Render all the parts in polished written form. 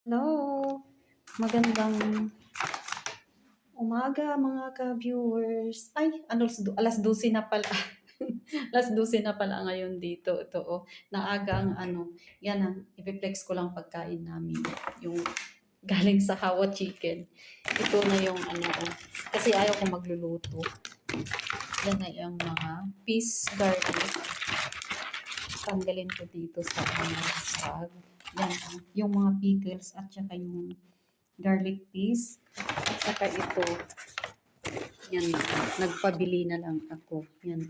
Hello, magandang umaga mga ka-viewers. Ay, ano, alas 12 na pala. Alas 12 na pala ngayon dito. Ito, oh, naaga ang ano, yan ang ipiplex ko lang pagkain namin. Yung galing sa Hawa Chicken. Ito na yung ano, oh, kasi ayaw ko magluluto. Yan na yung mga peas garlic. Tanggalin ko dito sa ano, bag. Yan, oh, yung mga pickles at saka yung garlic peas. At saka ito, yan, nagpabili na lang ako. Yan.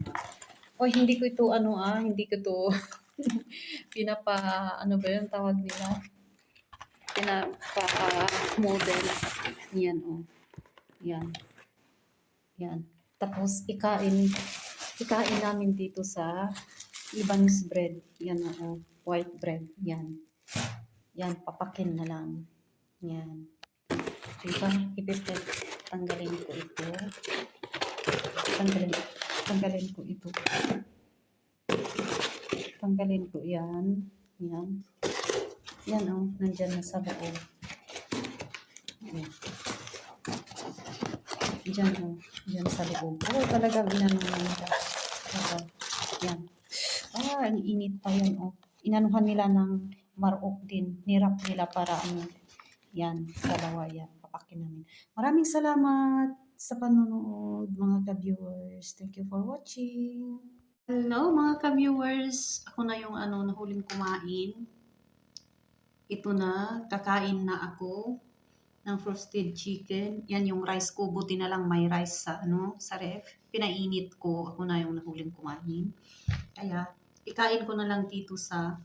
Oy, hindi ko ito hindi ko ito pinapa, ano ba yung tawag nila? Pinapa-model. Yan, oh. Yan. Yan. Tapos, ikain namin dito sa Lebanese bread. Yan, oh. White bread. Yan. Yan, papakin na lang. Yan. Diba? Tanggalin ko ito. Tanggalin ko ito. Tanggalin ko yan. Yan. Yan, oh. Nandyan na sa loob. Yan. Diyan, oh. Diyan sa loob. Oh, talagang inano nila. Yan. Ah, ang init pa yan, oh. Inanuhan nila ng marok din. Nirap nila para ano. Yan, dalawa yan. Papakin namin. Maraming salamat sa panonood, mga ka-viewers. Thank you for watching. Hello, mga ka-viewers. Ako na yung nahuling kumain. Ito na, kakain na ako ng frosted chicken. Yan yung rice ko. Buti na lang may rice sa ref. Pinainit ko. Ako na yung nahuling kumain. Kaya, ikain ko na lang dito sa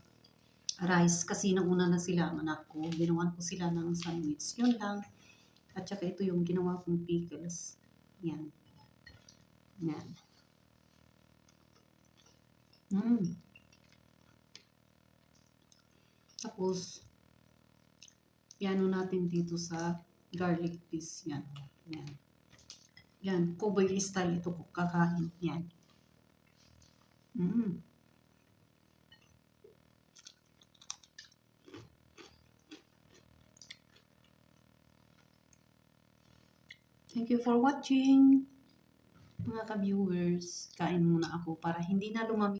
rice kasi nauna na sila ang anak ko. Ginawan ko sila ng sandwich. Yun lang. At saka ito yung ginawa kong pickles. Yan. Yan. Tapos, yan natin dito sa garlic peas. Yan. Yan. Yan. Cowboy style ito ko kakain. Yan. Thank you for watching. Mga ka-viewers, kain muna ako para hindi na lumamig.